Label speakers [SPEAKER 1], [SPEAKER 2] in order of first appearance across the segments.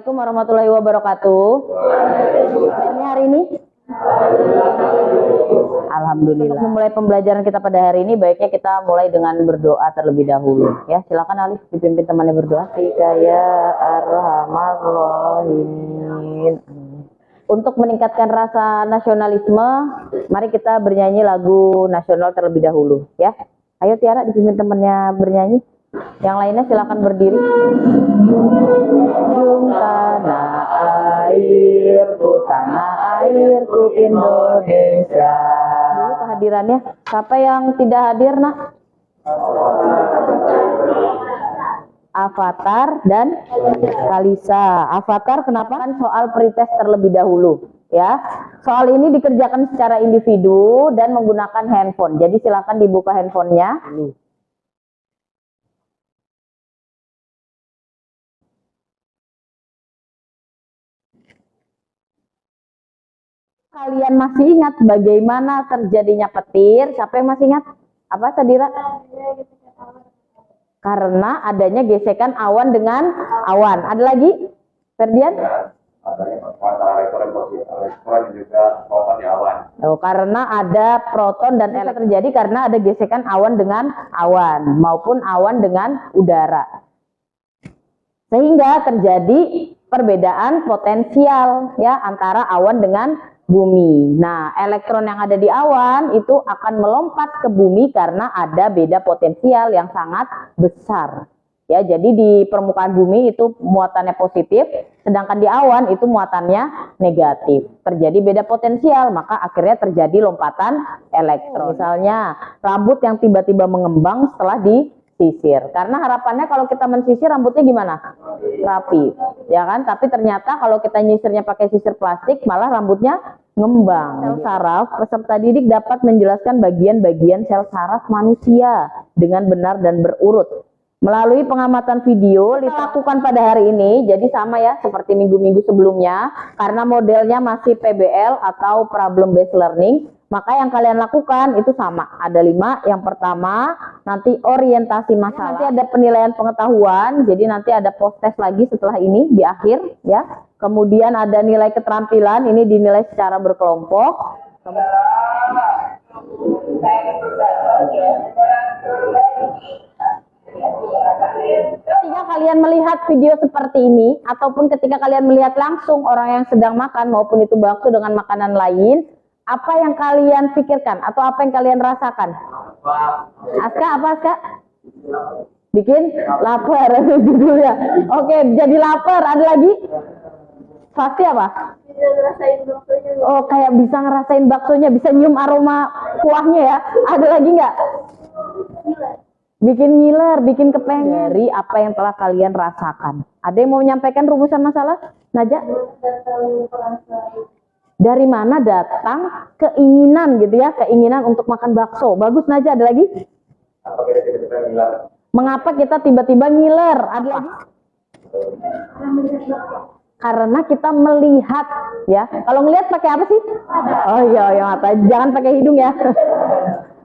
[SPEAKER 1] Assalamualaikum warahmatullahi wabarakatuh. Kabarnya hari ini? Alhamdulillah. Untuk memulai pembelajaran kita pada hari ini, baiknya kita mulai dengan berdoa terlebih dahulu. Ya, silakan Alif dipimpin temannya berdoa. Ya Arhamar Rahimin. Untuk meningkatkan rasa nasionalisme, mari kita bernyanyi lagu nasional terlebih dahulu. Ya, ayo Tiara dipimpin temannya bernyanyi. Yang lainnya silakan berdiri. Tanah airku Indonesia. Dulu kehadirannya. Siapa yang tidak hadir, Nak? Avatar dan Kalisa. Avatar kenapa? Kan soal pretest terlebih dahulu. Ya, soal ini dikerjakan secara individu dan menggunakan handphone. Jadi silakan dibuka handphonenya. Kalian masih ingat bagaimana terjadinya petir? Siapa yang masih ingat? Apa, Sadira? Karena adanya gesekan awan dengan awan. Ada lagi? Ferdian? Oh, karena ada proton dan elektron terjadi karena ada gesekan awan dengan awan maupun awan dengan udara. Sehingga terjadi perbedaan potensial ya antara awan dengan bumi. Nah, elektron yang ada di awan itu akan melompat ke bumi karena ada beda potensial yang sangat besar. Ya, jadi di permukaan bumi itu muatannya positif, sedangkan di awan itu muatannya negatif. Terjadi beda potensial, maka akhirnya terjadi lompatan elektron. Misalnya, rambut yang tiba-tiba mengembang setelah disisir. Karena harapannya kalau kita mensisir rambutnya gimana? Rapi, ya kan? Tapi ternyata kalau kita nyisirnya pakai sisir plastik, malah rambutnya ngembang. Sel saraf, peserta didik dapat menjelaskan bagian-bagian sel saraf manusia dengan benar dan berurut. Melalui pengamatan video, dilakukan pada hari ini, jadi sama ya seperti minggu-minggu sebelumnya, karena modelnya masih PBL atau Problem Based Learning, maka yang kalian lakukan itu sama, ada 5. Yang pertama, nanti orientasi masalah, nanti ada penilaian pengetahuan, jadi nanti ada post test lagi setelah ini di akhir ya. Kemudian ada nilai keterampilan, ini dinilai secara berkelompok. Ketika kalian melihat video seperti ini, ataupun ketika kalian melihat langsung orang yang sedang makan, maupun itu bakso dengan makanan lain, apa yang kalian pikirkan atau apa yang kalian rasakan? Aska, apa Aska? Bikin lapar judulnya. Oke, jadi lapar. Ada lagi? Pasti apa? Bisa ngerasain baksonya. Oh, kayak bisa ngerasain baksonya, bisa nyium aroma kuahnya ya. Ada lagi nggak? Bikin ngiler, bikin kepengen. Dari apa yang telah kalian rasakan. Ada yang mau menyampaikan rumusan masalah? Naja? Dari mana datang keinginan gitu ya, keinginan untuk makan bakso. Bagus Naja, ada lagi? Mengapa kita tiba-tiba ngiler? Ada lagi? Karena kita melihat ya. Kalau ngelihat pakai apa sih? Oh iya, ya mata. Jangan pakai hidung ya.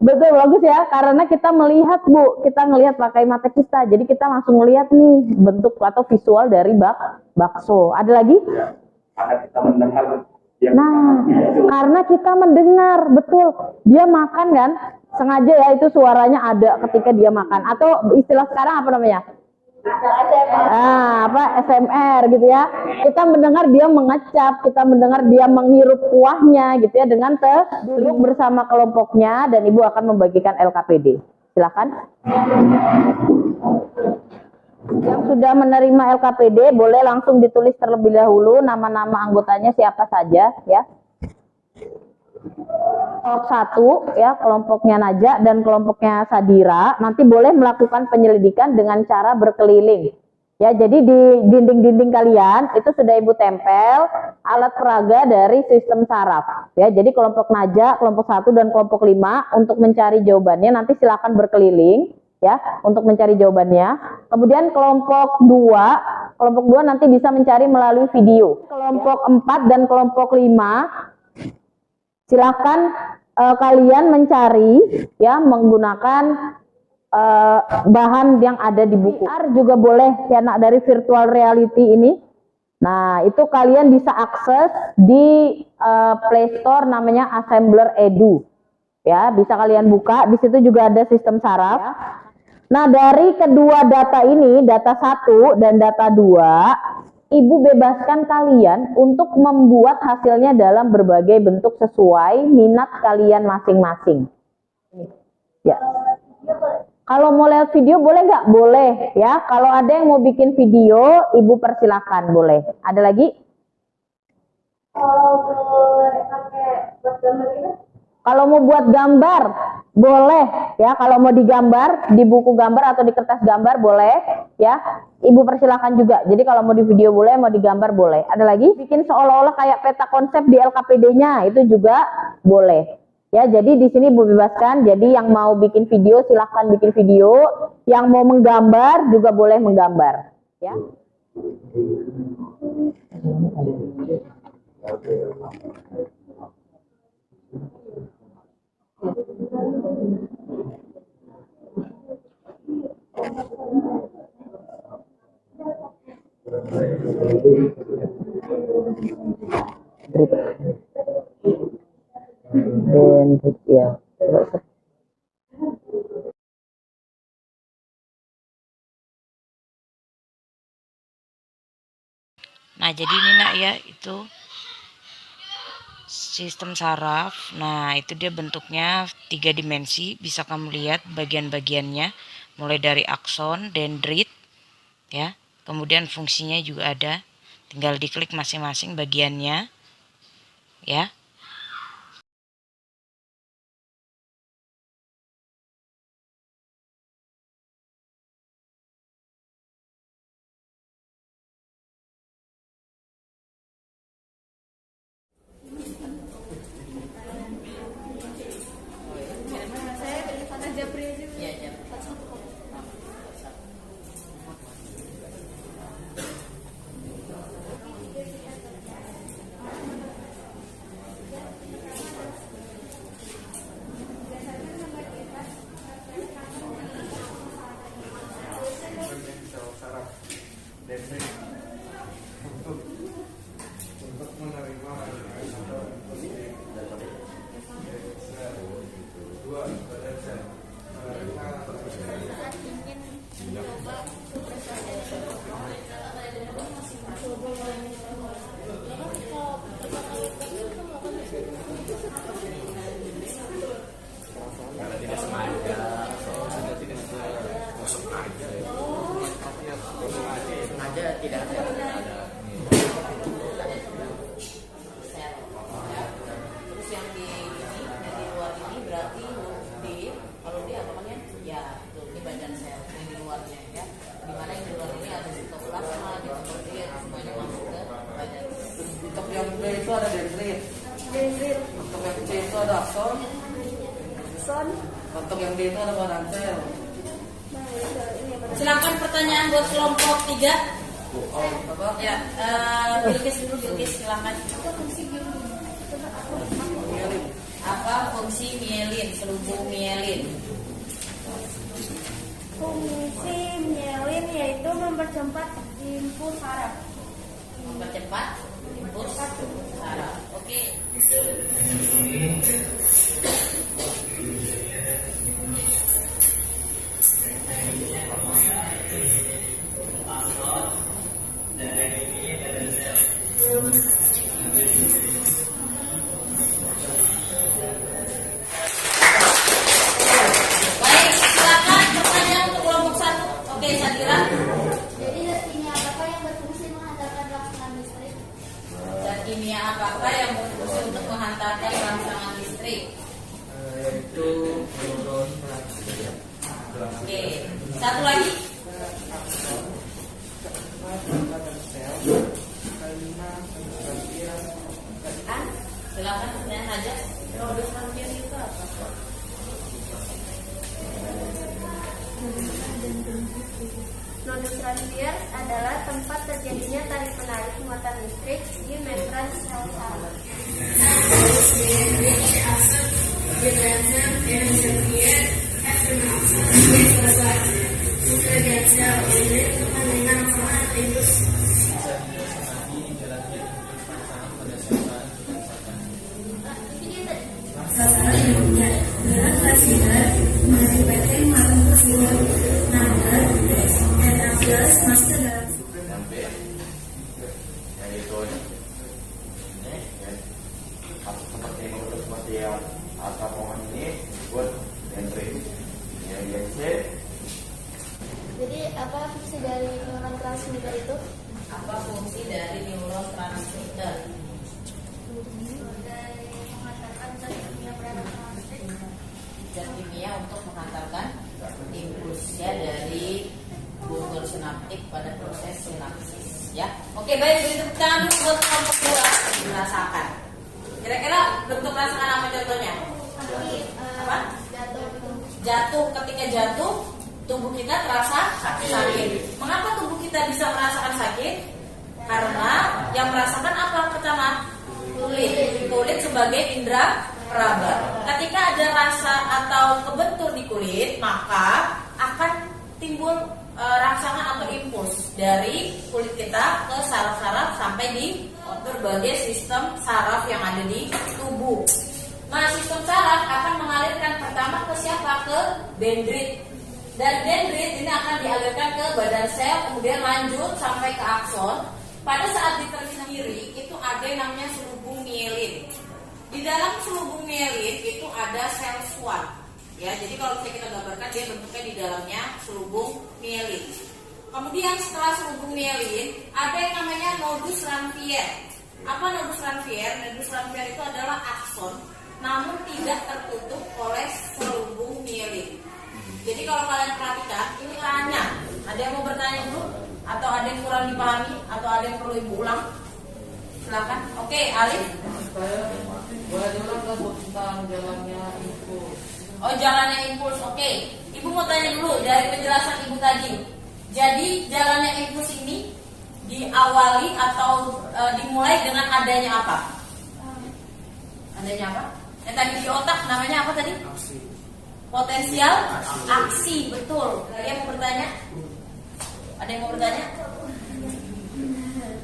[SPEAKER 1] Betul, bagus ya. Karena kita melihat Bu, kita ngelihat pakai mata kita. Jadi kita langsung melihat nih bentuk atau visual dari bakso. Ada lagi? Karena kita mendengar. Nah, karena kita mendengar, betul. Dia makan kan, sengaja ya itu suaranya ada ketika dia makan. Atau istilah sekarang apa namanya? SMR gitu ya. Kita mendengar dia mengecap, kita mendengar dia menghirup kuahnya gitu ya, dengan duduk bersama kelompoknya dan Ibu akan membagikan LKPD. Silakan. Yang sudah menerima LKPD boleh langsung ditulis terlebih dahulu nama-nama anggotanya siapa saja ya. Kelompok 1 ya, kelompoknya Naja dan kelompoknya Sadira nanti boleh melakukan penyelidikan dengan cara berkeliling. Ya, jadi di dinding-dinding kalian itu sudah Ibu tempel alat peraga dari sistem saraf. Ya, jadi kelompok Naja, kelompok 1 dan kelompok 5 untuk mencari jawabannya nanti silakan berkeliling ya untuk mencari jawabannya. Kemudian kelompok 2 nanti bisa mencari melalui video. Kelompok 4 dan kelompok 5 silakan kalian mencari ya menggunakan bahan yang ada di buku. VR juga boleh ya Nak, dari virtual reality ini Nah, itu kalian bisa akses di Play Store namanya Assembler Edu. Ya, bisa kalian buka, di situ juga ada sistem saraf. Nah, dari kedua data ini, data 1 dan data 2, Ibu bebaskan kalian untuk membuat hasilnya dalam berbagai bentuk sesuai minat kalian masing-masing. Ya. Kalau mau lihat video boleh nggak? Boleh ya. Kalau ada yang mau bikin video, Ibu persilahkan boleh. Ada lagi? Kalau mau buat gambar, boleh ya. Kalau mau digambar di buku gambar atau di kertas gambar boleh ya. Ibu persilahkan juga. Jadi kalau mau di video boleh, mau digambar boleh. Ada lagi? Bikin seolah-olah kayak peta konsep di LKPD-nya itu juga boleh. Ya, jadi di sini Ibu bebaskan. Jadi yang mau bikin video silahkan bikin video, yang mau menggambar juga boleh menggambar. Ya. Ya.
[SPEAKER 2] Nah, jadi ini nak ya, itu sistem saraf. Nah, itu dia bentuknya 3 dimensi. Bisa kamu lihat bagian-bagiannya, mulai dari akson, dendrit, ya. Kemudian fungsinya juga ada. Tinggal diklik masing-masing bagiannya, ya.
[SPEAKER 3] Itu ada dendrit. Untuk yang C itu ada akson. Untuk yang D itu ada barantel.
[SPEAKER 4] Silakan pertanyaan buat kelompok 3. Ya, Bilkis dulu, Bilkis silakan. Apa fungsi mielin, selubung mielin?
[SPEAKER 5] Fungsi mielin yaitu mempercepat impuls saraf.
[SPEAKER 4] Mempercepat impuls saraf. Oke. Baik, silakan pertanyaan untuk kelompok 1. Oke, Sadira.
[SPEAKER 5] Jadi zat kimia apakah yang berfungsi menghantarkan rangsangan listrik?
[SPEAKER 4] Zat kimia apakah yang berfungsi untuk menghantarkan rangsangan listrik?
[SPEAKER 3] Yaitu fluoron.
[SPEAKER 4] Oke, satu lagi. Silakan pertanyaan aja. Modus hampir itu apa?
[SPEAKER 5] Nodus radius adalah tempat terjadinya tarik-menarik muatan listrik di membran sel saraf.
[SPEAKER 6] Sampai yang itu ini ya, seperti yang atap pohon ini buat dendrit ya IC.
[SPEAKER 5] Jadi apa fungsi dari neurotransmitter itu?
[SPEAKER 4] Apa fungsi dari neurotransmitter?
[SPEAKER 5] Dari mengantarkan zat kimia bereaksi listrik.
[SPEAKER 4] Zat kimia untuk mengantarkan impuls ya dari bulbul sinaptik pada proses sinapsis ya. Oke, baik, beri tepuk tangan dulu buat kelompok 2 merasakan. Kira-kira bentuk rasakan apa contohnya? Apa? Jatuh. Ketika jatuh, tubuh kita terasa sakit. Mengapa tubuh kita bisa merasakan sakit? Karena yang merasakan apa pertama? Kulit sebagai indera peraba. Ketika ada rasa atau kebentur di kulit, maka akan timbul rangsangan atau impuls dari kulit kita ke saraf-saraf sampai di berbagai sistem saraf yang ada di tubuh. Nah, sistem saraf akan mengalirkan pertama ke siapa? Ke dendrit. Dan dendrit ini akan dialirkan ke badan sel, kemudian lanjut sampai ke akson. Pada saat diteruskan kiri itu ada yang namanya selubung mielin. Di dalam selubung mielin itu ada sel Schwann. Ya, jadi kalau kita gambarkan dia bentuknya di dalamnya selubung mielin. Kemudian setelah selubung mielin ada yang namanya nodus Ranvier. Apa nodus Ranvier? Nodus Ranvier itu adalah akson, namun tidak tertutup oleh selubung mielin. Jadi kalau kalian perhatikan ini kerannya. Ada yang mau bertanya dulu? Atau ada yang kurang dipahami? Atau ada yang perlu ibu ulang? Silakan. Oke, Alif.
[SPEAKER 3] Boleh diulang nggak Bu tentang jalannya impuls?
[SPEAKER 4] Oh, jalannya impuls. Oke. Ibu mau tanya dulu dari penjelasan ibu tadi. Jadi jalannya impuls ini diawali atau dimulai dengan adanya apa? Adanya apa? Yang tadi di otak namanya apa tadi? Potensial aksi, betul. Ada yang mau bertanya? Ada yang mau bertanya?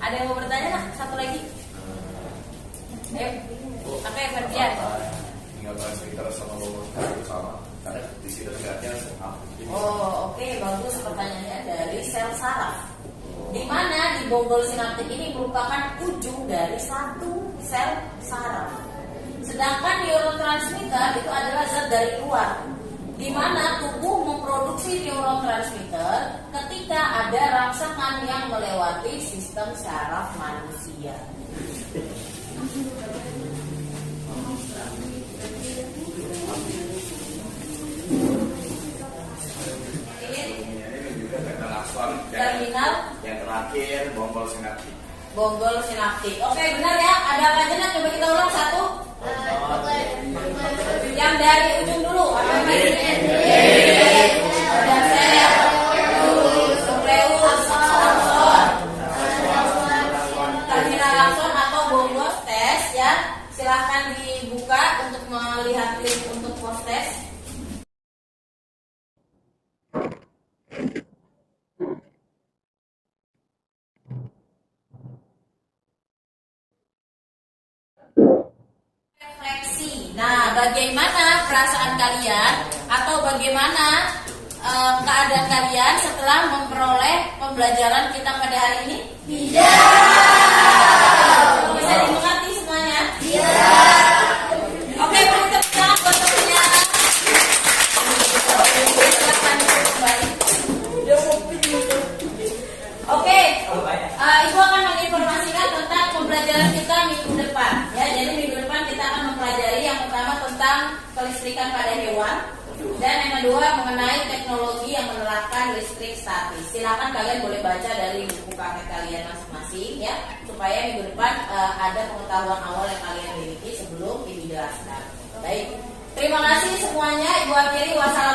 [SPEAKER 4] Ada yang mau bertanya? Nah, satu lagi. Ayo. Oke, Ferdian.
[SPEAKER 6] Tinggalkan sekitar sama bawah itu sama karena di situ lihatnya sama.
[SPEAKER 4] Oh, oke, bagus pertanyaannya dari sel saraf. Di mana di bonggol sinaptik ini merupakan ujung dari satu sel saraf. Sedangkan neurotransmitter itu adalah zat dari luar, di mana tubuh memproduksi neurotransmitter ketika ada rangsangan yang melewati sistem saraf manusia.
[SPEAKER 6] Ini juga
[SPEAKER 4] Terminal
[SPEAKER 6] yang terakhir bonggol sinaptik.
[SPEAKER 4] bonggol sinaptik. Oke, benar ya. Ada apa aja? Nah, coba kita ulang satu. Yang dari ujung dulu. Apa yang tadi? Badan sel, nukleus, akson, terminal akson atau bonggol tes ya. Silahkan dibuka untuk melihat link untuk post test. Refleksi. Nah, bagaimana perasaan kalian atau bagaimana keadaan kalian setelah memperoleh pembelajaran kita pada hari ini? Bisa dimengerti semuanya? Oke, beri tepuk tangan buat temannya. Silakan kembali. Oke, Ibu akan menginformasikan tentang pembelajaran kita minggu depan. Ya, jadi minggu depan kita akan mempelajari yang pertama tentang kelistrikan pada hewan dan yang kedua mengenai teknologi yang menerapkan listrik statis. Silakan kalian boleh baca dari buku paket kalian masing-masing ya, supaya minggu depan ada pengetahuan awal yang kalian miliki sebelum dijelaskan. Baik, terima kasih semuanya. Ibu akhiri wassalamualaikum.